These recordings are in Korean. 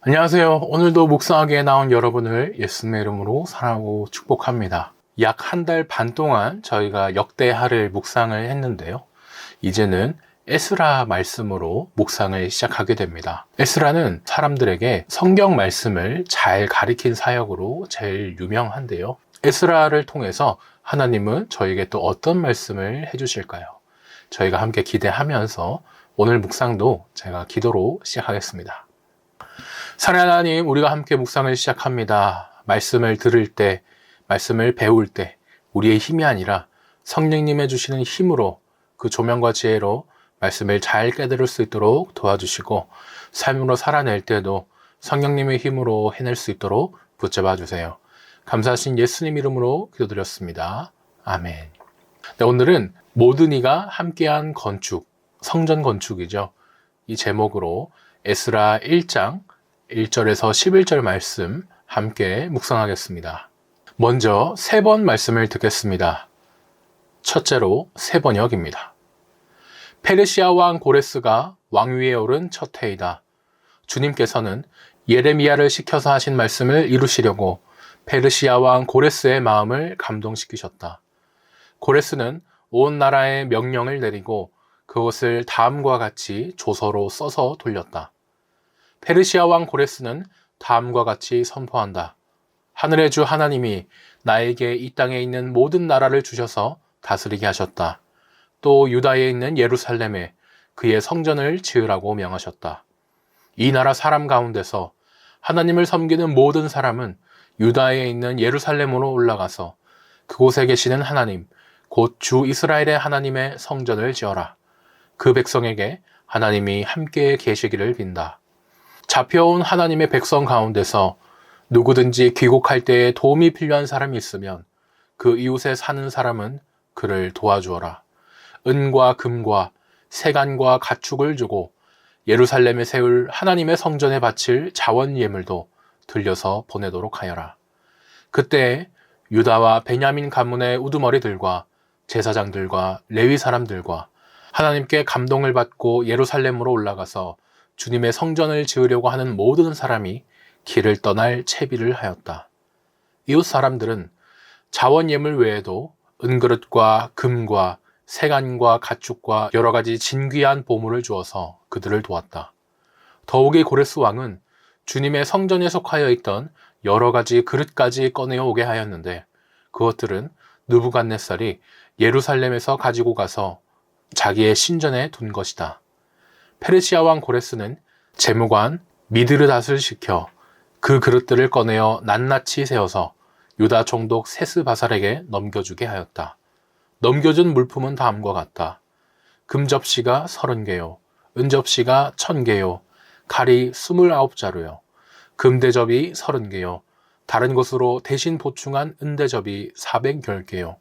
안녕하세요. 오늘도 묵상하게 나온 여러분을 예수님의 이름으로 사랑하고 축복합니다. 약 한 달 반 동안 저희가 역대하를 묵상을 했는데요. 이제는 에스라 말씀으로 묵상을 시작하게 됩니다. 에스라는 사람들에게 성경 말씀을 잘 가리킨 사역으로 제일 유명한데요. 에스라를 통해서 하나님은 저에게 또 어떤 말씀을 해주실까요? 저희가 함께 기대하면서 오늘 묵상도 제가 기도로 시작하겠습니다. 사랑하는 하나님, 우리가 함께 묵상을 시작합니다. 말씀을 들을 때, 말씀을 배울 때 우리의 힘이 아니라 성령님의 주시는 힘으로 그 조명과 지혜로 말씀을 잘 깨달을 수 있도록 도와주시고 삶으로 살아낼 때도 성령님의 힘으로 해낼 수 있도록 붙잡아 주세요. 감사하신 예수님 이름으로 기도드렸습니다. 아멘. 네, 오늘은 모든 이가 함께한 건축, 성전 건축이죠. 이 제목으로 에스라 1장 1절에서 11절 말씀 함께 묵상하겠습니다. 먼저 세 번 말씀을 듣겠습니다. 첫째로 세 번역입니다. 페르시아 왕 고레스가 왕위에 오른 첫 해이다. 주님께서는 예레미야를 시켜서 하신 말씀을 이루시려고 페르시아 왕 고레스의 마음을 감동시키셨다. 고레스는 온 나라에 명령을 내리고 그것을 다음과 같이 조서로 써서 돌렸다. 페르시아 왕 고레스는 다음과 같이 선포한다. 하늘의 주 하나님이 나에게 이 땅에 있는 모든 나라를 주셔서 다스리게 하셨다. 또 유다에 있는 예루살렘에 그의 성전을 지으라고 명하셨다. 이 나라 사람 가운데서 하나님을 섬기는 모든 사람은 유다에 있는 예루살렘으로 올라가서 그곳에 계시는 하나님, 곧 주 이스라엘의 하나님의 성전을 지어라. 그 백성에게 하나님이 함께 계시기를 빈다. 잡혀온 하나님의 백성 가운데서 누구든지 귀국할 때에 도움이 필요한 사람이 있으면 그 이웃에 사는 사람은 그를 도와주어라. 은과 금과 세간과 가축을 주고 예루살렘에 세울 하나님의 성전에 바칠 자원 예물도 들려서 보내도록 하여라. 그때 유다와 베냐민 가문의 우두머리들과 제사장들과 레위 사람들과 하나님께 감동을 받고 예루살렘으로 올라가서 주님의 성전을 지으려고 하는 모든 사람이 길을 떠날 채비를 하였다. 이웃 사람들은 자원 예물 외에도 은그릇과 금과 세간과 가축과 여러 가지 진귀한 보물을 주어서 그들을 도왔다. 더욱이 고레스 왕은 주님의 성전에 속하여 있던 여러 가지 그릇까지 꺼내어 오게 하였는데 그것들은 느부갓네살이 예루살렘에서 가지고 가서 자기의 신전에 둔 것이다. 페르시아 왕 고레스는 재무관 미드르닷을 시켜 그 그릇들을 꺼내어 낱낱이 세워서 유다 총독 세스바살에게 넘겨주게 하였다. 넘겨준 물품은 다음과 같다. 금접시가 30개요. 은접시가 1000개요. 칼이 29자루요. 금대접이 30개요. 다른 것으로 대신 보충한 은대접이 410개요.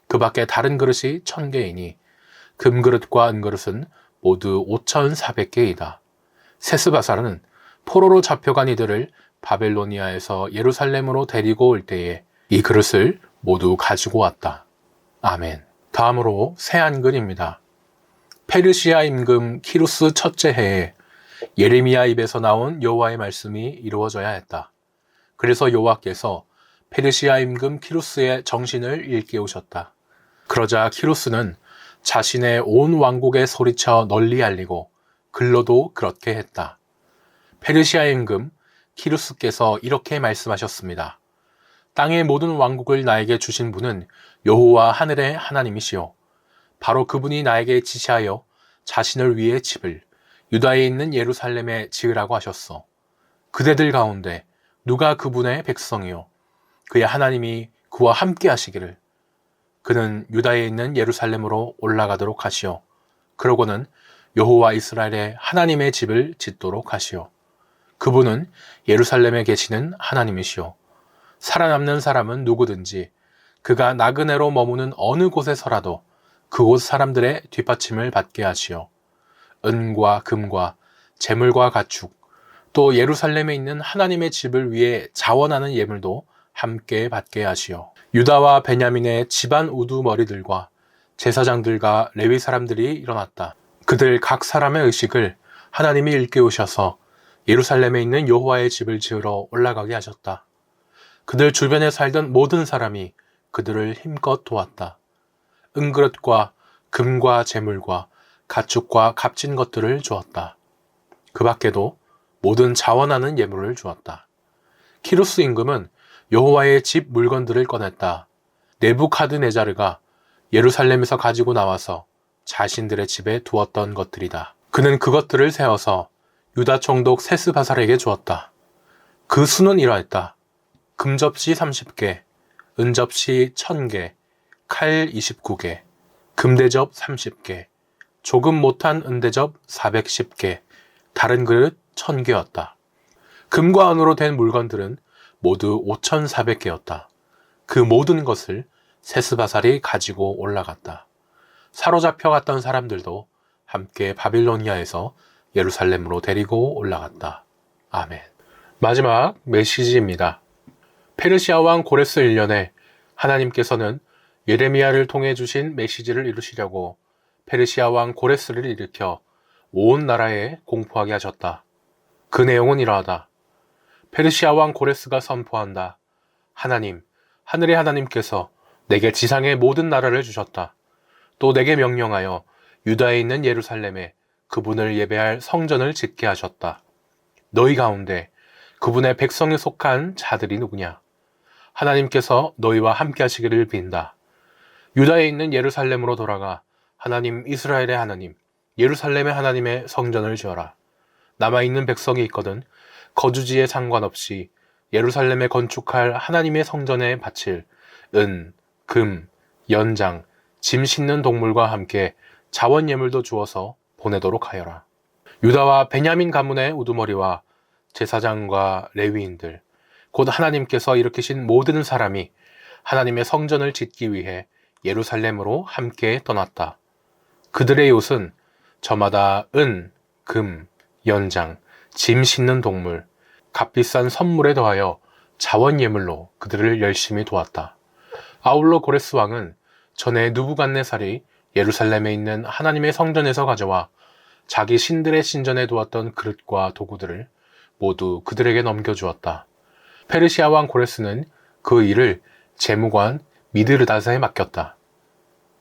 그 밖에 다른 그릇이 1000개이니 금그릇과 은그릇은 모두 5400개이다. 세스바살은 포로로 잡혀간 이들을 바벨로니아에서 예루살렘으로 데리고 올 때에 이 그릇을 모두 가지고 왔다. 아멘. 다음으로 새한글입니다. 페르시아 임금 키루스 첫째 해에 예레미야 입에서 나온 여호와의 말씀이 이루어져야 했다. 그래서 여호와께서 페르시아 임금 키루스의 정신을 일깨우셨다. 그러자 키루스는 자신의 온 왕국에 소리쳐 널리 알리고 글로도 그렇게 했다. 페르시아 임금 키루스께서 이렇게 말씀하셨습니다. 땅의 모든 왕국을 나에게 주신 분은 여호와 하늘의 하나님이시오. 바로 그분이 나에게 지시하여 자신을 위해 집을 유다에 있는 예루살렘에 지으라고 하셨소. 그대들 가운데 누가 그분의 백성이요 그의 하나님이 그와 함께 하시기를. 그는 유다에 있는 예루살렘으로 올라가도록 하시오. 그러고는 여호와 이스라엘의 하나님의 집을 짓도록 하시오. 그분은 예루살렘에 계시는 하나님이시오. 살아남는 사람은 누구든지 그가 나그네로 머무는 어느 곳에서라도 그곳 사람들의 뒷받침을 받게 하시오. 은과 금과 재물과 가축, 또 예루살렘에 있는 하나님의 집을 위해 자원하는 예물도 함께 받게 하시오. 유다와 베냐민의 집안 우두머리들과 제사장들과 레위 사람들이 일어났다. 그들 각 사람의 의식을 하나님이 일깨우셔서 예루살렘에 있는 여호와의 집을 지으러 올라가게 하셨다. 그들 주변에 살던 모든 사람이 그들을 힘껏 도왔다. 은그릇과 금과 재물과 가축과 값진 것들을 주었다. 그 밖에도 모든 자원하는 예물을 주었다. 키루스 임금은 여호와의 집 물건들을 꺼냈다. 네부카드네자르가 예루살렘에서 가지고 나와서 자신들의 집에 두었던 것들이다. 그는 그것들을 세워서 유다 총독 세스바살에게 주었다. 그 수는 이러했다. 금접시 30개, 은접시 1000개, 칼 29개, 금대접 30개, 조금 못한 은대접 410개, 다른 그릇 1000개였다. 금과 은으로 된 물건들은 모두 5400개였다. 그 모든 것을 세스바살이 가지고 올라갔다. 사로잡혀 갔던 사람들도 함께 바빌로니아에서 예루살렘으로 데리고 올라갔다. 아멘. 마지막 메시지입니다. 페르시아 왕 고레스 1년에 하나님께서는 예레미야를 통해 주신 메시지를 이루시려고 페르시아 왕 고레스를 일으켜 온 나라에 공포하게 하셨다. 그 내용은 이러하다. 페르시아 왕 고레스가 선포한다. 하나님, 하늘의 하나님께서 내게 지상의 모든 나라를 주셨다. 또 내게 명령하여 유다에 있는 예루살렘에 그분을 예배할 성전을 짓게 하셨다. 너희 가운데 그분의 백성에 속한 자들이 누구냐? 하나님께서 너희와 함께 하시기를 빈다. 유다에 있는 예루살렘으로 돌아가 하나님 이스라엘의 하나님, 예루살렘의 하나님의 성전을 지어라. 남아있는 백성이 있거든 거주지에 상관없이 예루살렘에 건축할 하나님의 성전에 바칠 은, 금, 연장, 짐 싣는 동물과 함께 자원 예물도 주어서 보내도록 하여라. 유다와 베냐민 가문의 우두머리와 제사장과 레위인들, 곧 하나님께서 일으키신 모든 사람이 하나님의 성전을 짓기 위해 예루살렘으로 함께 떠났다. 그들의 옷은 저마다 은, 금, 연장, 짐 싣는 동물, 값비싼 선물에 더하여 자원 예물로 그들을 열심히 도왔다. 아울러 고레스 왕은 전에 느부갓네살이 예루살렘에 있는 하나님의 성전에서 가져와 자기 신들의 신전에 두었던 그릇과 도구들을 모두 그들에게 넘겨주었다. 페르시아 왕 고레스는 그 일을 재무관 미드르닷에 맡겼다.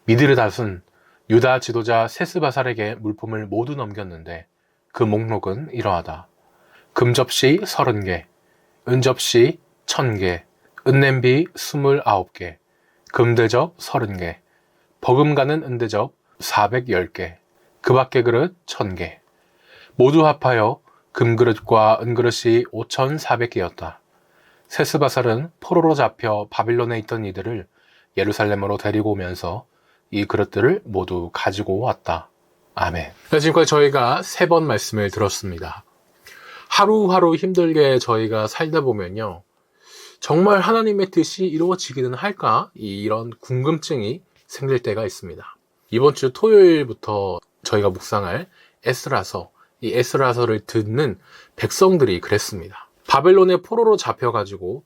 미드르닷은 유다 지도자 세스바살에게 물품을 모두 넘겼는데 그 목록은 이러하다. 금접시 30개, 은접시 1000개, 은냄비 29개, 금대접 30개, 버금가는 은대접 410개, 그 밖의 그릇 1000개. 모두 합하여 금그릇과 은그릇이 5400개였다. 세스바살은 포로로 잡혀 바빌론에 있던 이들을 예루살렘으로 데리고 오면서 이 그릇들을 모두 가지고 왔다. 아멘. 지금까지 저희가 3번 말씀을 들었습니다. 하루하루 힘들게 저희가 살다 보면요, 정말 하나님의 뜻이 이루어지기는 할까? 이런 궁금증이 생길 때가 있습니다. 이번 주 토요일부터 저희가 묵상할 에스라서, 이 에스라서를 듣는 백성들이 그랬습니다. 바벨론의 포로로 잡혀가지고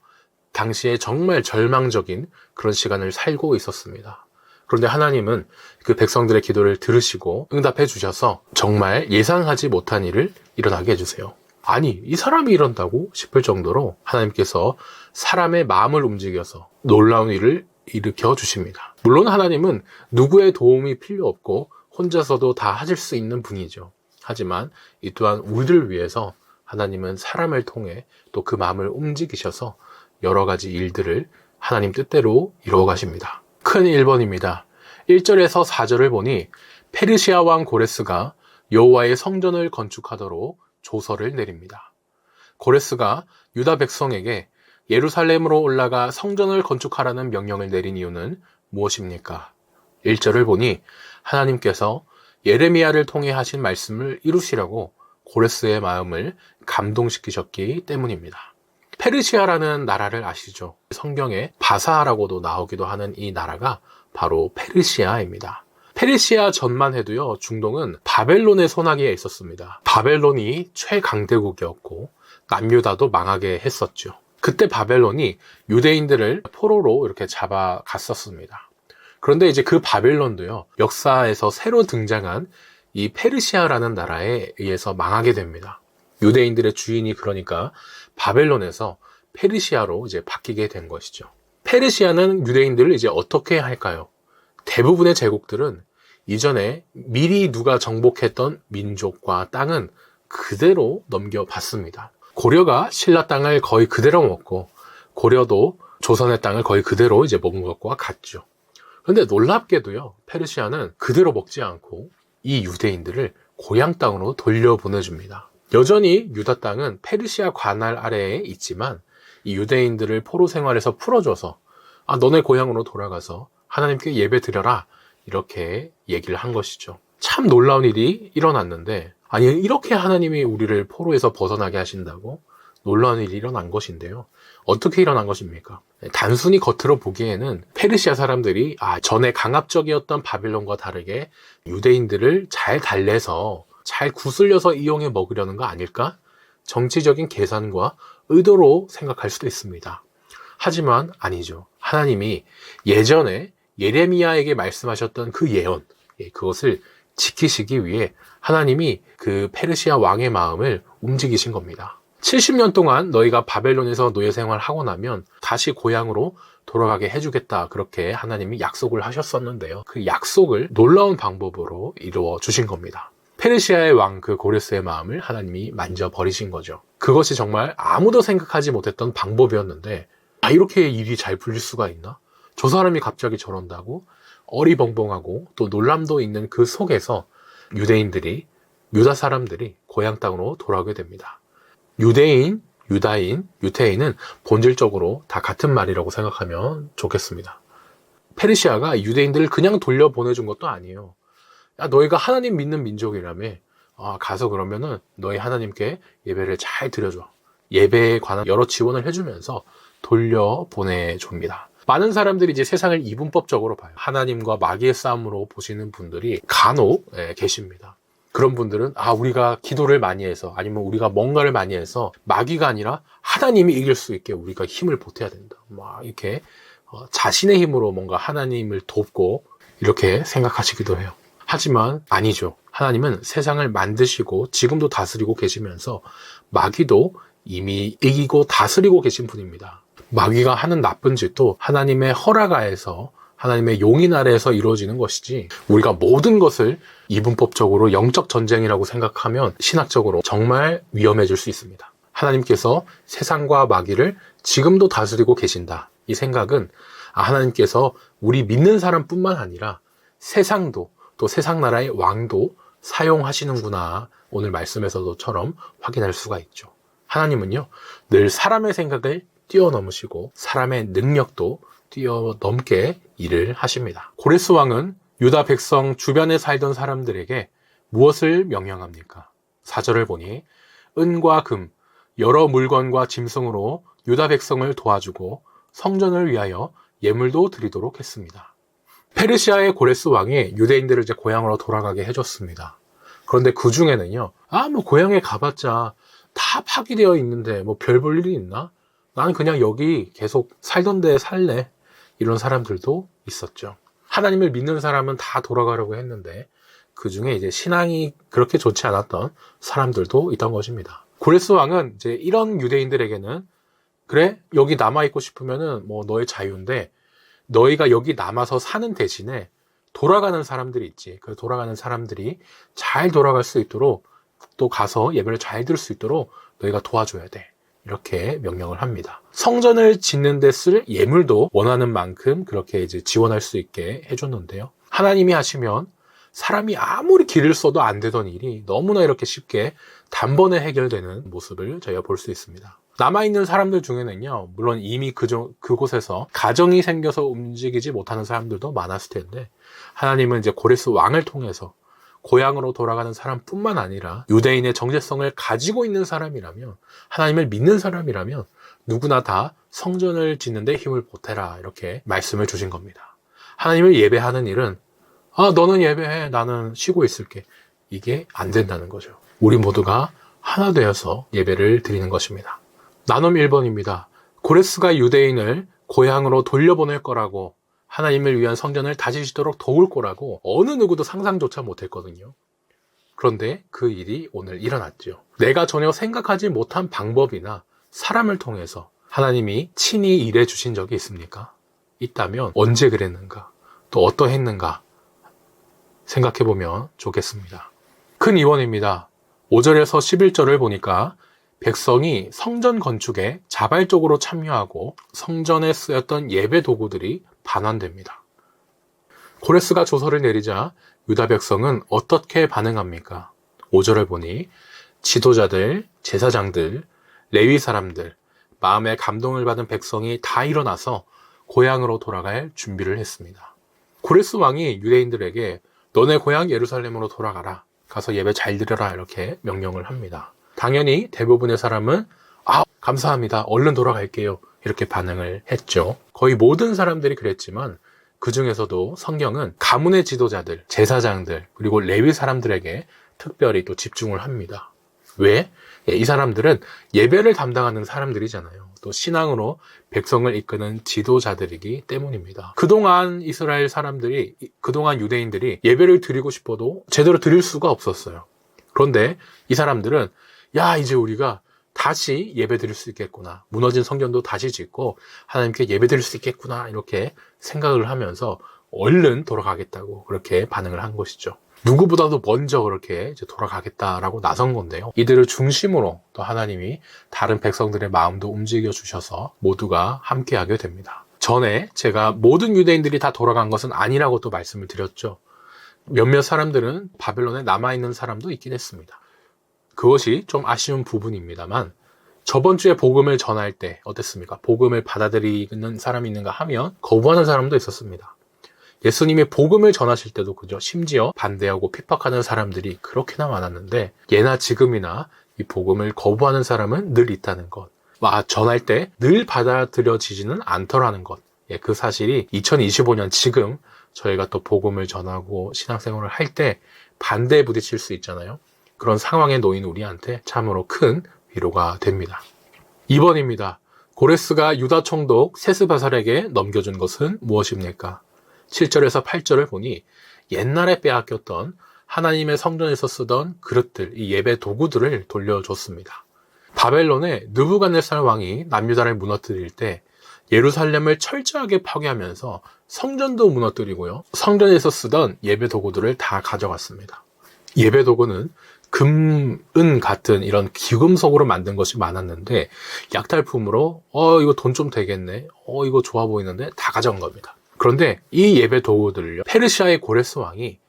당시에 정말 절망적인 그런 시간을 살고 있었습니다. 그런데 하나님은 그 백성들의 기도를 들으시고 응답해 주셔서 정말 예상하지 못한 일을 일어나게 해주세요. 아니, 이 사람이 이런다고 싶을 정도로 하나님께서 사람의 마음을 움직여서 놀라운 일을 일으켜 주십니다. 물론 하나님은 누구의 도움이 필요 없고 혼자서도 다 하실 수 있는 분이죠. 하지만 이 또한 우리를 위해서 하나님은 사람을 통해 또 그 마음을 움직이셔서 여러 가지 일들을 하나님 뜻대로 이루어 가십니다. 큰 1번입니다. 1절에서 4절을 보니 페르시아 왕 고레스가 여호와의 성전을 건축하도록 조서를 내립니다. 고레스가 유다 백성에게 예루살렘으로 올라가 성전을 건축하라는 명령을 내린 이유는 무엇입니까? 1절을 보니 하나님께서 예레미야를 통해 하신 말씀을 이루시려고 고레스의 마음을 감동시키셨기 때문입니다. 페르시아라는 나라를 아시죠? 성경에 바사라고도 나오기도 하는 이 나라가 바로 페르시아입니다. 페르시아 전만 해도요, 중동은 바벨론의 손아귀에 있었습니다. 바벨론이 최강대국이었고 남유다도 망하게 했었죠. 그때 바벨론이 유대인들을 포로로 이렇게 잡아갔었습니다. 그런데 이제 그 바벨론도요, 역사에서 새로 등장한 이 페르시아라는 나라에 의해서 망하게 됩니다. 유대인들의 주인이 그러니까 바벨론에서 페르시아로 이제 바뀌게 된 것이죠. 페르시아는 유대인들을 이제 어떻게 할까요? 대부분의 제국들은 이전에 미리 누가 정복했던 민족과 땅은 그대로 넘겨받습니다. 고려가 신라 땅을 거의 그대로 먹고 고려도 조선의 땅을 거의 그대로 이제 먹은 것과 같죠. 그런데 놀랍게도요, 페르시아는 그대로 먹지 않고 이 유대인들을 고향 땅으로 돌려보내줍니다. 여전히 유다 땅은 페르시아 관할 아래에 있지만 이 유대인들을 포로 생활에서 풀어줘서 너네 고향으로 돌아가서 하나님께 예배 드려라, 이렇게 얘기를 한 것이죠. 참 놀라운 일이 일어났는데, 아니 이렇게 하나님이 우리를 포로에서 벗어나게 하신다고? 놀라운 일이 일어난 것인데요. 어떻게 일어난 것입니까? 단순히 겉으로 보기에는 페르시아 사람들이 전에 강압적이었던 바빌론과 다르게 유대인들을 잘 달래서 잘 구슬려서 이용해 먹으려는 거 아닐까? 정치적인 계산과 의도로 생각할 수도 있습니다. 하지만 아니죠. 하나님이 예전에 예레미야에게 말씀하셨던 그 예언, 그것을 지키시기 위해 하나님이 그 페르시아 왕의 마음을 움직이신 겁니다. 70년 동안 너희가 바벨론에서 노예 생활하고 나면 다시 고향으로 돌아가게 해주겠다, 그렇게 하나님이 약속을 하셨었는데요. 그 약속을 놀라운 방법으로 이루어 주신 겁니다. 페르시아의 왕 그 고레스의 마음을 하나님이 만져버리신 거죠. 그것이 정말 아무도 생각하지 못했던 방법이었는데 이렇게 일이 잘 풀릴 수가 있나? 저 사람이 갑자기 저런다고? 어리벙벙하고 또 놀람도 있는 그 속에서 유대인들이, 유다 사람들이 고향 땅으로 돌아오게 됩니다. 유대인, 유다인, 유태인은 본질적으로 다 같은 말이라고 생각하면 좋겠습니다. 페르시아가 유대인들을 그냥 돌려보내준 것도 아니에요. 너희가 하나님 믿는 민족이라며 가서 그러면은 너희 하나님께 예배를 잘 드려줘. 예배에 관한 여러 지원을 해주면서 돌려보내줍니다. 많은 사람들이 이제 세상을 이분법적으로 봐요. 하나님과 마귀의 싸움으로 보시는 분들이 간혹 계십니다. 그런 분들은 우리가 기도를 많이 해서, 아니면 우리가 뭔가를 많이 해서 마귀가 아니라 하나님이 이길 수 있게 우리가 힘을 보태야 된다, 이렇게 자신의 힘으로 뭔가 하나님을 돕고 이렇게 생각하시기도 해요. 하지만 아니죠. 하나님은 세상을 만드시고 지금도 다스리고 계시면서 마귀도 이미 이기고 다스리고 계신 분입니다. 마귀가 하는 나쁜 짓도 하나님의 허락하에서, 하나님의 용인 아래에서 이루어지는 것이지, 우리가 모든 것을 이분법적으로 영적 전쟁이라고 생각하면 신학적으로 정말 위험해질 수 있습니다. 하나님께서 세상과 마귀를 지금도 다스리고 계신다, 이 생각은 하나님께서 우리 믿는 사람뿐만 아니라 세상도, 또 세상 나라의 왕도 사용하시는구나, 오늘 말씀에서도처럼 확인할 수가 있죠. 하나님은요, 늘 사람의 생각을 뛰어넘으시고 사람의 능력도 뛰어넘게 일을 하십니다. 고레스 왕은 유다 백성 주변에 살던 사람들에게 무엇을 명령합니까? 4절을 보니 은과 금, 여러 물건과 짐승으로 유다 백성을 도와주고 성전을 위하여 예물도 드리도록 했습니다. 페르시아의 고레스 왕이 유대인들을 이제 고향으로 돌아가게 해줬습니다. 그런데 그 중에는요, 고향에 가봤자 다 파괴되어 있는데 별 볼 일이 있나? 나는 그냥 여기 계속 살던 데 살래, 이런 사람들도 있었죠. 하나님을 믿는 사람은 다 돌아가려고 했는데 그 중에 이제 신앙이 그렇게 좋지 않았던 사람들도 있던 것입니다. 고레스 왕은 이제 이런 유대인들에게는, 그래, 여기 남아있고 싶으면은 너의 자유인데, 너희가 여기 남아서 사는 대신에 돌아가는 사람들이 있지. 그 돌아가는 사람들이 잘 돌아갈 수 있도록, 또 가서 예배를 잘 드릴 수 있도록 너희가 도와줘야 돼, 이렇게 명령을 합니다. 성전을 짓는 데 쓸 예물도 원하는 만큼 그렇게 이제 지원할 수 있게 해줬는데요. 하나님이 하시면 사람이 아무리 길을 써도 안 되던 일이 너무나 이렇게 쉽게 단번에 해결되는 모습을 저희가 볼 수 있습니다. 남아있는 사람들 중에는요, 물론 이미 그곳에서 가정이 생겨서 움직이지 못하는 사람들도 많았을 텐데, 하나님은 이제 고레스 왕을 통해서 고향으로 돌아가는 사람뿐만 아니라 유대인의 정체성을 가지고 있는 사람이라면, 하나님을 믿는 사람이라면 누구나 다 성전을 짓는 데 힘을 보태라, 이렇게 말씀을 주신 겁니다. 하나님을 예배하는 일은 너는 예배해, 나는 쉬고 있을게, 이게 안 된다는 거죠. 우리 모두가 하나 되어서 예배를 드리는 것입니다. 나눔 1번입니다. 고레스가 유대인을 고향으로 돌려보낼 거라고, 하나님을 위한 성전을 다지시도록 도울 거라고 어느 누구도 상상조차 못했거든요. 그런데 그 일이 오늘 일어났죠. 내가 전혀 생각하지 못한 방법이나 사람을 통해서 하나님이 친히 일해 주신 적이 있습니까? 있다면 언제 그랬는가? 또 어떠했는가? 생각해 보면 좋겠습니다. 큰 이원입니다. 5절에서 11절을 보니까 백성이 성전 건축에 자발적으로 참여하고 성전에 쓰였던 예배 도구들이 반환됩니다. 고레스가 조서를 내리자 유다 백성은 어떻게 반응합니까? 5절을 보니 지도자들, 제사장들, 레위 사람들, 마음에 감동을 받은 백성이 다 일어나서 고향으로 돌아갈 준비를 했습니다. 고레스 왕이 유대인들에게 너네 고향 예루살렘으로 돌아가라. 가서 예배 잘 드려라. 이렇게 명령을 합니다. 당연히 대부분의 사람은 감사합니다. 얼른 돌아갈게요. 이렇게 반응을 했죠. 거의 모든 사람들이 그랬지만 그 중에서도 성경은 가문의 지도자들, 제사장들, 그리고 레위 사람들에게 특별히 또 집중을 합니다. 왜? 이 사람들은 예배를 담당하는 사람들이잖아요. 또 신앙으로 백성을 이끄는 지도자들이기 때문입니다. 그동안 이스라엘 사람들이, 그동안 유대인들이 예배를 드리고 싶어도 제대로 드릴 수가 없었어요. 그런데 이 사람들은 이제 우리가 다시 예배 드릴 수 있겠구나. 무너진 성전도 다시 짓고 하나님께 예배 드릴 수 있겠구나. 이렇게 생각을 하면서 얼른 돌아가겠다고 그렇게 반응을 한 것이죠. 누구보다도 먼저 그렇게 이제 돌아가겠다라고 나선 건데요. 이들을 중심으로 또 하나님이 다른 백성들의 마음도 움직여 주셔서 모두가 함께하게 됩니다. 전에 제가 모든 유대인들이 다 돌아간 것은 아니라고 또 말씀을 드렸죠. 몇몇 사람들은 바벨론에 남아있는 사람도 있긴 했습니다. 그것이 좀 아쉬운 부분입니다만 저번 주에 복음을 전할 때 어땠습니까? 복음을 받아들이는 사람이 있는가 하면 거부하는 사람도 있었습니다. 예수님이 복음을 전하실 때도 그죠. 심지어 반대하고 핍박하는 사람들이 그렇게나 많았는데 예나 지금이나 이 복음을 거부하는 사람은 늘 있다는 것. 전할 때 늘 받아들여지지는 않더라는 것. 그 사실이 2025년 지금 저희가 또 복음을 전하고 신앙생활을 할 때 반대에 부딪힐 수 있잖아요. 그런 상황에 놓인 우리한테 참으로 큰 위로가 됩니다. 2번입니다. 고레스가 유다 총독 세스바살에게 넘겨준 것은 무엇입니까? 7절에서 8절을 보니 옛날에 빼앗겼던 하나님의 성전에서 쓰던 그릇들, 이 예배 도구들을 돌려줬습니다. 바벨론의 느부갓네살 왕이 남유다를 무너뜨릴 때 예루살렘을 철저하게 파괴하면서 성전도 무너뜨리고요. 성전에서 쓰던 예배 도구들을 다 가져갔습니다. 예배 도구는 금, 은 같은 이런 귀금속으로 만든 것이 많았는데 약탈품으로 이거 돈 좀 되겠네. 이거 좋아 보이는데 다 가져간 겁니다. 그런데 이 예배 도구들을요. 페르시아의 고레스 왕이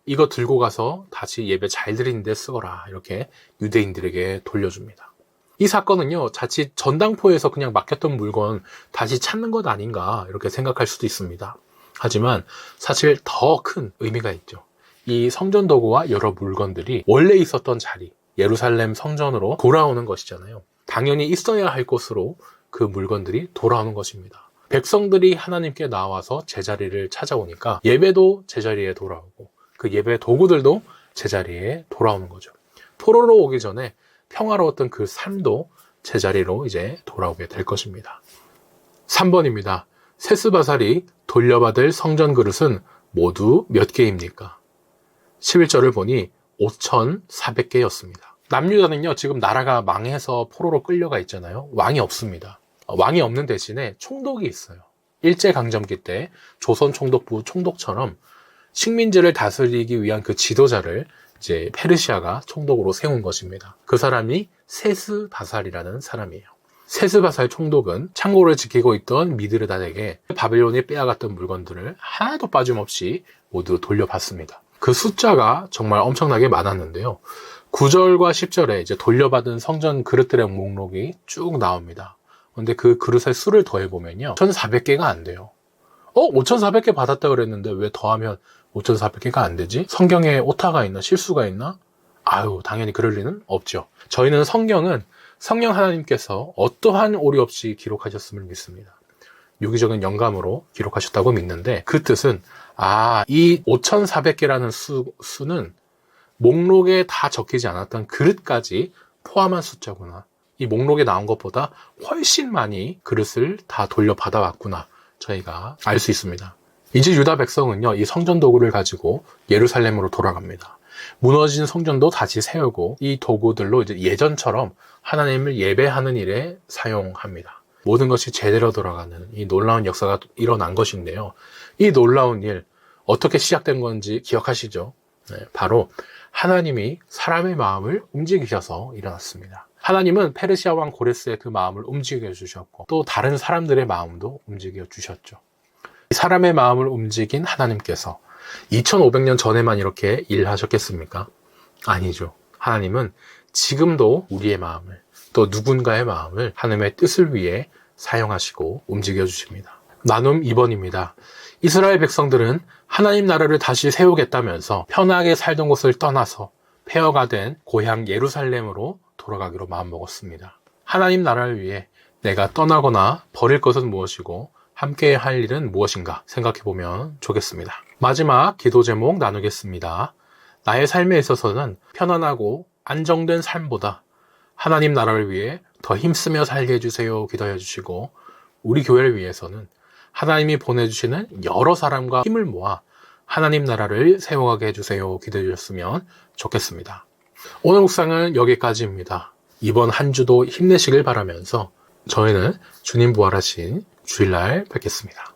이거 들고 가서 다시 예배 잘 드리는 데 쓰거라. 이렇게 유대인들에게 돌려줍니다. 이 사건은요. 자칫 전당포에서 그냥 맡겼던 물건 다시 찾는 것 아닌가 이렇게 생각할 수도 있습니다. 하지만 사실 더 큰 의미가 있죠. 이 성전 도구와 여러 물건들이 원래 있었던 자리, 예루살렘 성전으로 돌아오는 것이잖아요. 당연히 있어야 할 곳으로 그 물건들이 돌아오는 것입니다. 백성들이 하나님께 나와서 제자리를 찾아오니까 예배도 제자리에 돌아오고 그 예배 도구들도 제자리에 돌아오는 거죠. 포로로 오기 전에 평화로웠던 그 삶도 제자리로 이제 돌아오게 될 것입니다. 3번입니다. 세스바살이 돌려받을 성전 그릇은 모두 몇 개입니까? 11절을 보니 5,400개였습니다. 남유다는요, 지금 나라가 망해서 포로로 끌려가 있잖아요. 왕이 없습니다. 왕이 없는 대신에 총독이 있어요. 일제강점기 때 조선 총독부 총독처럼 식민지를 다스리기 위한 그 지도자를 이제 페르시아가 총독으로 세운 것입니다. 그 사람이 세스바살이라는 사람이에요. 세스바살 총독은 창고를 지키고 있던 미드르닷에게 바벨론이 빼앗았던 물건들을 하나도 빠짐없이 모두 돌려받습니다. 그 숫자가 정말 엄청나게 많았는데요. 9절과 10절에 이제 돌려받은 성전 그릇들의 목록이 쭉 나옵니다. 근데 그 그릇의 수를 더해보면요. 1,400개가 안 돼요. 5,400개 받았다 그랬는데 왜 더하면 5,400개가 안 되지? 성경에 오타가 있나? 실수가 있나? 당연히 그럴 리는 없죠. 저희는 성경은 성령 하나님께서 어떠한 오류 없이 기록하셨음을 믿습니다. 유기적인 영감으로 기록하셨다고 믿는데 그 뜻은 이 5,400개라는 수는 목록에 다 적히지 않았던 그릇까지 포함한 숫자구나. 이 목록에 나온 것보다 훨씬 많이 그릇을 다 돌려받아 왔구나. 저희가 알 수 있습니다. 이제 유다 백성은요, 이 성전 도구를 가지고 예루살렘으로 돌아갑니다. 무너진 성전도 다시 세우고 이 도구들로 이제 예전처럼 하나님을 예배하는 일에 사용합니다. 모든 것이 제대로 돌아가는 이 놀라운 역사가 일어난 것인데요. 이 놀라운 일 어떻게 시작된 건지 기억하시죠? 네, 바로 하나님이 사람의 마음을 움직이셔서 일어났습니다. 하나님은 페르시아 왕 고레스의 그 마음을 움직여 주셨고 또 다른 사람들의 마음도 움직여 주셨죠. 사람의 마음을 움직인 하나님께서 2500년 전에만 이렇게 일하셨겠습니까? 아니죠. 하나님은 지금도 우리의 마음을 또 누군가의 마음을 하나님의 뜻을 위해 사용하시고 움직여 주십니다. 나눔 2번입니다. 이스라엘 백성들은 하나님 나라를 다시 세우겠다면서 편하게 살던 곳을 떠나서 폐허가 된 고향 예루살렘으로 돌아가기로 마음먹었습니다. 하나님 나라를 위해 내가 떠나거나 버릴 것은 무엇이고 함께 할 일은 무엇인가 생각해보면 좋겠습니다. 마지막 기도 제목 나누겠습니다. 나의 삶에 있어서는 편안하고 안정된 삶보다 하나님 나라를 위해 더 힘쓰며 살게 해주세요 기도해 주시고, 우리 교회를 위해서는 하나님이 보내주시는 여러 사람과 힘을 모아 하나님 나라를 세워가게 해주세요 기도해 주셨으면 좋겠습니다. 오늘 묵상은 여기까지입니다. 이번 한 주도 힘내시길 바라면서 저희는 주님 부활하신 주일날 뵙겠습니다.